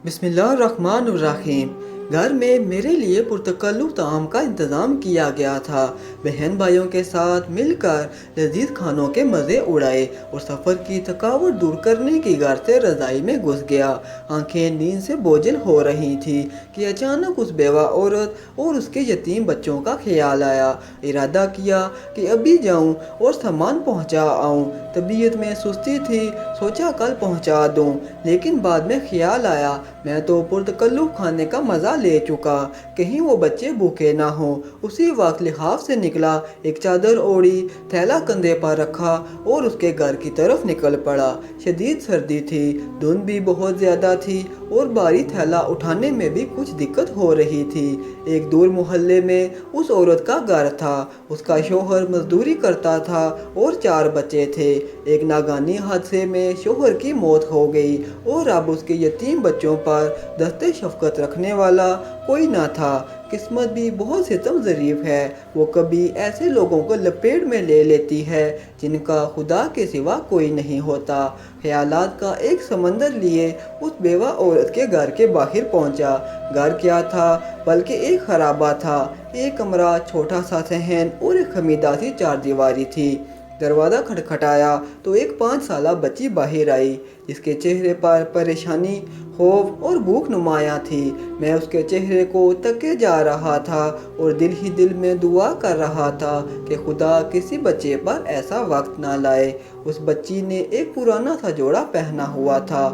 बिस्मिल्लाहिर्रहमानिर्रहीम। घर में मेरे लिए पुरतकल्लुफ़ ताम का इंतज़ाम किया गया था। बहन भाइयों के साथ मिलकर लजीज खानों के मज़े उड़ाए और सफ़र की थकावट दूर करने की घर से रज़ाई में घुस गया। आंखें नींद से बोझिल हो रही थी कि अचानक उस बेवा औरत और उसके यतीम बच्चों का ख्याल आया। इरादा किया कि अभी जाऊं और सामान पहुंचा आऊं। तबीयत में सुस्ती थी, सोचा कल पहुंचा दूं, लेकिन बाद में ख्याल आया मैं तो पुरतकल्लुफ़ खाने का मज़ा ले चुका, कहीं वो बच्चे भूखे ना हों। उसी वक्त लिहाफ से निकला, एक चादर ओढ़ी, थैला कंधे पर रखा और उसके घर की तरफ निकल पड़ा। शदीद सर्दी थी, धुंध भी बहुत ज़्यादा थी और भारी थैला उठाने में भी कुछ दिक्कत हो रही थी। एक दूर मोहल्ले में उस औरत का घर था। उसका शौहर मजदूरी करता था और 4 बच्चे थे। एक नागानी हादसे में शौहर की मौत हो गई और अब उसके यतीम बच्चों पर दस्ते शफकत रखने वाला कोई ना था। किस्मत भी बहुत सितम ज़रीफ है, वो कभी ऐसे लोगों को लपेट में ले लेती है जिनका खुदा के सिवा कोई नहीं होता। ख्यालात का एक समंदर लिए उस बेवा औरत के घर के बाहर पहुंचा। घर क्या था, बल्कि एक खराबा था। एक कमरा, छोटा सा सहन और एक खमीदा सी चारदीवारी थी। दरवाज़ा खटखटाया तो एक 5 साला बच्ची बाहर आई, जिसके चेहरे पर परेशानी, खौफ और भूख नुमायाँ थी। मैं उसके चेहरे को तके जा रहा था और दिल ही दिल में दुआ कर रहा था कि खुदा किसी बच्चे पर ऐसा वक्त ना लाए। उस बच्ची ने एक पुराना सा जोड़ा पहना हुआ था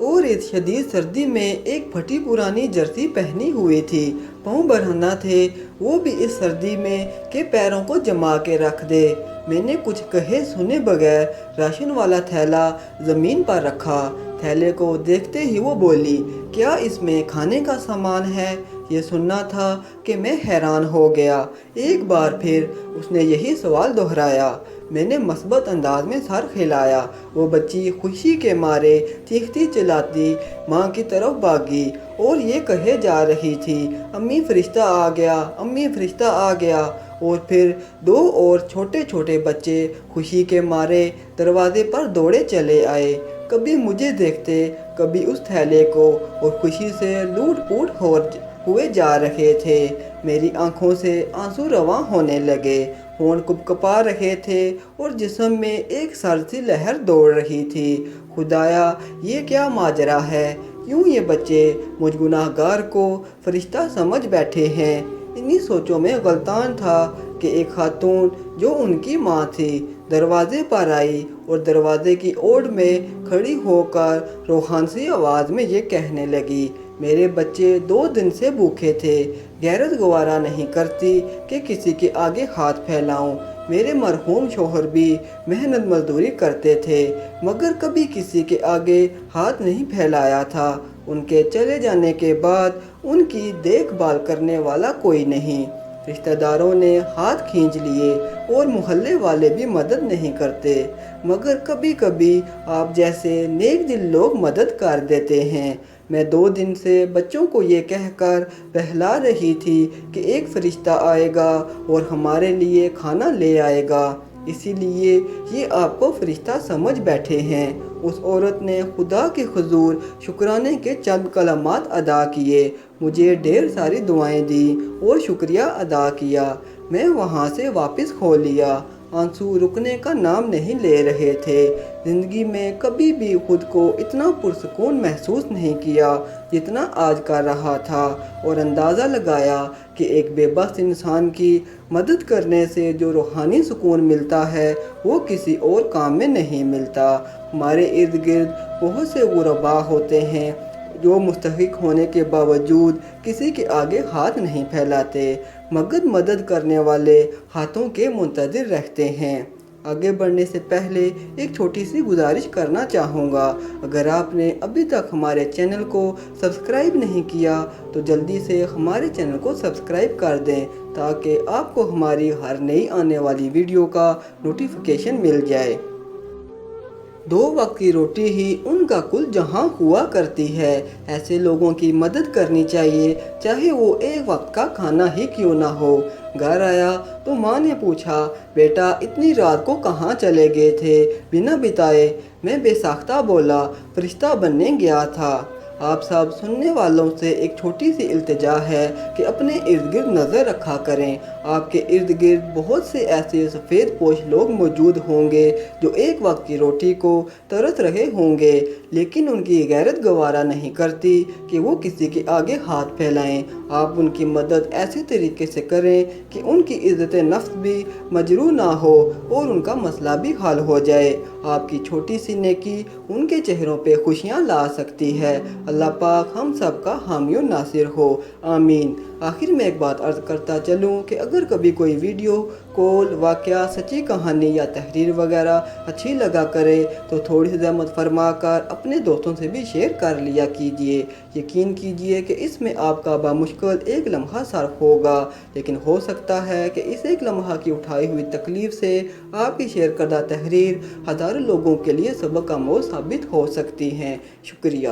और इस शदीद सर्दी में एक फटी पुरानी जर्सी पहनी हुई थी। पाँव बरहना थे, वो भी इस सर्दी में के पैरों को जमा के रख दे। मैंने कुछ कहे सुने बगैर राशन वाला थैला ज़मीन पर रखा। थैले को देखते ही वो बोली, क्या इसमें खाने का सामान है? ये सुनना था कि मैं हैरान हो गया। एक बार फिर उसने यही सवाल दोहराया। मैंने मस्बत अंदाज में सर हिलाया। वो बच्ची खुशी के मारे चीखती चिल्लाती माँ की तरफ भागी और ये कहे जा रही थी, अम्मी फरिश्ता आ गया, अम्मी फरिश्ता आ गया। और फिर 2 और छोटे छोटे बच्चे खुशी के मारे दरवाजे पर दौड़े चले आए, कभी मुझे देखते, कभी उस थैले को, और खुशी से लूट-पुट हुए जा रहे थे। मेरी आंखों से आंसू रवां होने लगे, होंठ कुपकुपा रहे थे और जिस्म में एक सर्द सी लहर दौड़ रही थी। खुदाया, ये क्या माजरा है? क्यों ये बच्चे मुझ गुनाहगार को फरिश्ता समझ बैठे हैं? इन्हीं सोचों में गलतान था कि एक खातून जो उनकी माँ थी दरवाजे पर आई और दरवाजे की ओर में खड़ी होकर रूहानी सी आवाज़ में ये कहने लगी, मेरे बच्चे 2 दिन से भूखे थे। गैरत गवारा नहीं करती कि किसी के आगे हाथ फैलाऊं। मेरे मरहूम शौहर भी मेहनत मजदूरी करते थे, मगर कभी किसी के आगे हाथ नहीं फैलाया था। उनके चले जाने के बाद उनकी देखभाल करने वाला कोई नहीं। रिश्तेदारों ने हाथ खींच लिए और मोहल्ले वाले भी मदद नहीं करते, मगर कभी कभी आप जैसे नेक दिल लोग मदद कर देते हैं। मैं 2 दिन से बच्चों को ये कहकर बहला रही थी कि एक फरिश्ता आएगा और हमारे लिए खाना ले आएगा, इसीलिए ये आपको फरिश्ता समझ बैठे हैं। उस औरत ने खुदा के हुजूर शुक्राने के चंद कलमात अदा किए, मुझे ढेर सारी दुआएं दी और शुक्रिया अदा किया। मैं वहाँ से वापस खो लिया। आंसू रुकने का नाम नहीं ले रहे थे। ज़िंदगी में कभी भी खुद को इतना पुरसुकून महसूस नहीं किया जितना आज कर रहा था, और अंदाज़ा लगाया कि एक बेबस इंसान की मदद करने से जो रूहानी सुकून मिलता है वो किसी और काम में नहीं मिलता। हमारे इर्द गिर्द बहुत से गुरबा होते हैं जो मुस्तहिक होने के बावजूद किसी के आगे हाथ नहीं फैलाते, मगर मदद करने वाले हाथों के मुंतज़िर रहते हैं। आगे बढ़ने से पहले एक छोटी सी गुजारिश करना चाहूँगा, अगर आपने अभी तक हमारे चैनल को सब्सक्राइब नहीं किया तो जल्दी से हमारे चैनल को सब्सक्राइब कर दें ताकि आपको हमारी हर नई आने वाली वीडियो का नोटिफिकेशन मिल जाए। 2 वक्त की रोटी ही उनका कुल जहां हुआ करती है। ऐसे लोगों की मदद करनी चाहिए, चाहे वो एक वक्त का खाना ही क्यों ना हो। घर आया तो माँ ने पूछा, बेटा इतनी रात को कहाँ चले गए थे बिना बिताए? मैं बेसाख्ता बोला, फरिश्ता बनने गया था। آپ سب سننے والوں سے ایک چھوٹی سی التجا ہے کہ اپنے ارد گرد نظر رکھا کریں۔ آپ کے ارد گرد بہت سے ایسے سفید پوش لوگ موجود ہوں گے جو ایک وقت کی روٹی کو ترس رہے ہوں گے، لیکن ان کی غیرت گوارا نہیں کرتی کہ وہ کسی کے آگے ہاتھ پھیلائیں۔ آپ ان کی مدد ایسے طریقے سے کریں کہ ان کی عزت نفس بھی مجروح نہ ہو اور ان کا مسئلہ بھی حل ہو جائے۔ آپ کی چھوٹی سی نیکی ان کے چہروں پہ خوشیاں لا سکتی ہے۔ اللہ پاک ہم سب کا حامی و ناصر ہو، آمین۔ آخر میں ایک بات عرض کرتا چلوں کہ اگر کبھی کوئی ویڈیو، کال، واقعہ، سچی کہانی یا تحریر وغیرہ اچھی لگا کرے تو تھوڑی سی زحمت فرما کر اپنے دوستوں سے بھی شیئر کر لیا کیجیے۔ یقین کیجیے کہ اس میں آپ کا بامشکل ایک لمحہ صرف ہوگا، لیکن ہو سکتا ہے کہ اس ایک لمحہ کی اٹھائی ہوئی تکلیف سے آپ کی شیئر کردہ تحریر ہزاروں لوگوں کے لیے سبق آموز ثابت ہو سکتی ہیں۔ شکریہ۔